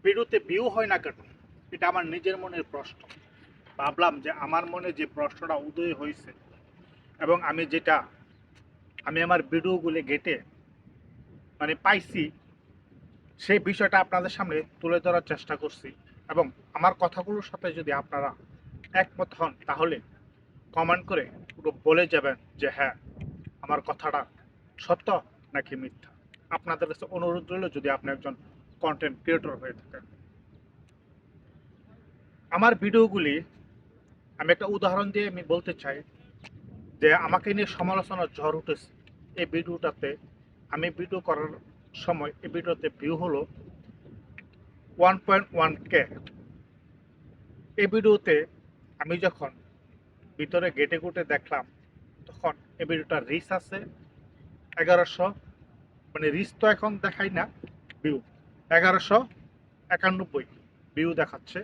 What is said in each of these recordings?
ভিডিওতে ভিউ হয় না কেন, এটা আমার নিজের মনের প্রশ্ন। ভাবলাম যে আমার মনে যে প্রশ্নটা উদয় হয়েছে এবং আমি আমার ভিডিওগুলি ঘেটে পাইছি, সেই বিষয়টা আপনাদের সামনে তুলে ধরার চেষ্টা করছি। এবং আমার কথাগুলোর সাথে যদি আপনারা একমত হন, তাহলে কমেন্ট করে পুরো বলে যাবেন যে হ্যাঁ, আমার কথাটা সত্য নাকি মিথ্যা। আপনাদের কাছে অনুরোধ রইল, যদি আপনি একজন কন্টেন্ট ক্রিয়েটর হয়ে থাকেন। আমার ভিডিওগুলি, আমি একটা উদাহরণ দিয়ে আমি বলতে চাই যে আমাকে নিয়ে সমালোচনার ঝড় উঠেছে। এই ভিডিওটাতে আমি ভিডিও করার সময় এই ভিডিওতে ভিউ হলো 1.1K। এই ভিডিওতে আমি যখন ভিতরে গেটে গুটে দেখলাম, তখন এই ভিডিওটার রিচ আছে 1100, রিচ তো এখন দেখাই না, ভিউ 1191 ভিউ দেখাচ্ছে।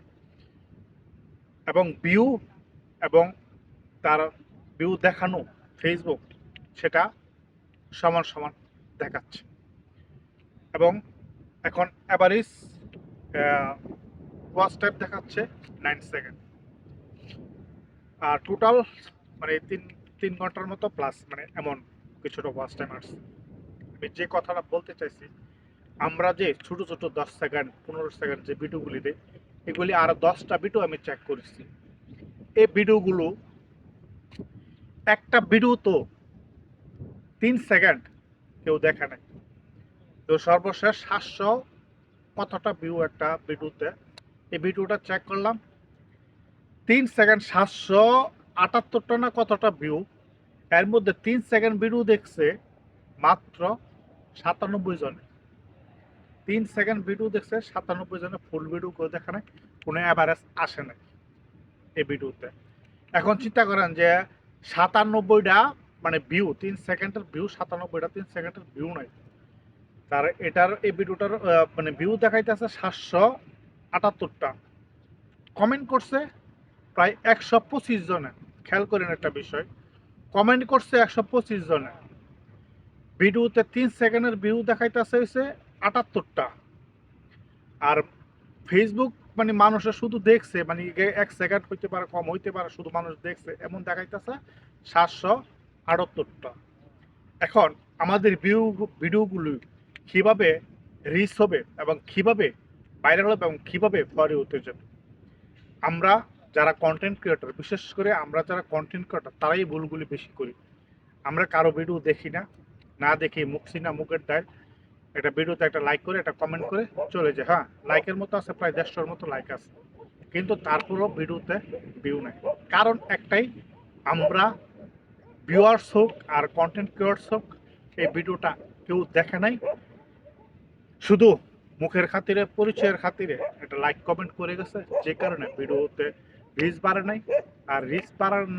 এবং ভিউ এবং তার ভিউ দেখানো ফেসবুক, সেটা সমান সমান দেখাচ্ছে। এবং এখন অ্যাভারেজ ওয়াচ টাইম দেখাচ্ছে 9 সেকেন্ড। আর টোটাল তিন তিন ঘন্টার মতো প্লাস, এমন কিছুটা ওয়াচ টাইম আসছে। আমি যে কথাটা বলতে চাইছি, আমরা যে ছোট ছোট 10 সেকেন্ড 15 সেকেন্ড যে ভিডিওগুলি দেয়, এগুলি আর 10টা ভিডিও আমি চেক করেছি। এই ভিডিওগুলো, একটা ভিডিও তো 3 সেকেন্ড কেউ দেখে নাই। তো সর্বশেষ 700 কতটা ভিউ একটা ভিডিওতে, এই ভিডিওটা চেক করলাম 3 সেকেন্ড 778টা না কতটা ভিউ। এর মধ্যে 3 সেকেন্ড ভিডিও দেখছে মাত্র 97 জনে। 3 সেকেন্ড ভিডিও দেখছে 97 জনে, ফুল ভিডিও কেউ দেখে নাই, কোনো অ্যাভারেজ আসে নাই এই ভিডিওতে। এখন চিন্তা করেন যে 97টা ভিউ, 3 সেকেন্ডের ভিউ 97টা, 3 সেকেন্ডের ভিউ নাই। তার এটার এই ভিডিওটার ভিউ দেখাইতেছে 778টা। কমেন্ট করছে প্রায় 125 জনে। খেয়াল করেন একটা বিষয়, কমেন্ট করছে 125 জনে। ভিডিওতে 3 সেকেন্ডের ভিউ দেখাইতেছে হয়েছে 78টা। আর ফেসবুক মানুষের শুধু দেখছে, 1 সেকেন্ড হইতে পারে, কম হইতে পারে, শুধু মানুষ দেখছে এমন দেখাইতেছে 778টা। এখন আমাদের ভিডিওগুলো কিভাবে রিচ হবে এবং কিভাবে ভাইরাল হবে এবং কিভাবে ফরে হতে যাবে, আমরা যারা কন্টেন্ট ক্রিয়েটর, বিশেষ করে আমরা যারা কন্টেন্ট ক্রিয়েটর, তারাই ভুলগুলি বেশি করি। আমরা কারো ভিডিও দেখি না, না দেখি মুখছি না মুখের ডাইল, একটা ভিডিওতে একটা লাইক করে একটা কমেন্ট করে চলে যায়। হ্যাঁ, লাইকের মতো আছে প্রায় 150-র মতো লাইক আছে, কিন্তু তারপরেও ভিডিওতে ভিউ নেই। কারণ একটাই, আমরা ভিউয়ার্স হোক আর কন্টেন্ট ক্রিয়েটর্স হোক, এই ভিডিওটা কেউ দেখে নাই, শুধু মুখের খাতিরে, পরিচয়ের খাতিরে একটা লাইক কমেন্ট করে গেছে, যে কারণে ভিডিওতে রিচ বাড়ে নাই। আর রিচ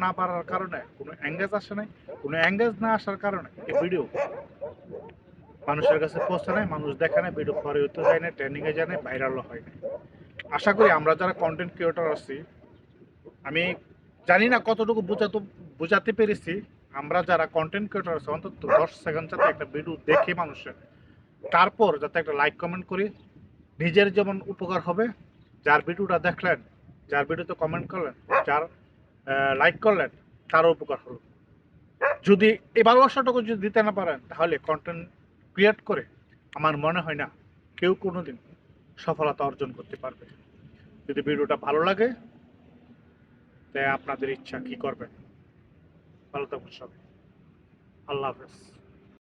না বাড়ার কারণে কোনো এঙ্গেজ আসে নাই। কোনো এঙ্গেজ না আসার কারণে এই ভিডিও মানুষের কাছে পৌঁছে নাই, মানুষ দেখে নাই, ভিডিও পরে হতে যায় না, ট্রেন্ডিংয়ে যায় না, ভাইরালও হয় না। আশা করি আমরা যারা কন্টেন্ট ক্রিয়েটর আছি, আমি জানি না কতটুকু বোঝাতে পেরেছি। আমরা যারা কন্টেন্ট ক্রিয়েটর আছি, অন্তত 10 সেকেন্ড যাতে একটা ভিডিও দেখে মানুষের, তারপর যাতে একটা লাইক কমেন্ট করি, নিজের যেমন উপকার হবে, যার ভিডিওটা দেখলেন, যার ভিডিওতে কমেন্ট করলেন, যার লাইক করলেন, তারও উপকার হলো। যদি এই ভালোবাসাটুকু যদি দিতে না পারেন, তাহলে কন্টেন্ট ক্রিয়েট করে আমার মনে হয় না কেউ কোনোদিন সফলতা অর্জন করতে পারবে। যদি ভিডিওটা ভালো লাগে, তাই আপনাদের ইচ্ছা কি করবেন। ভালো থাকুন সবাই। আল্লাহ হাফেজ।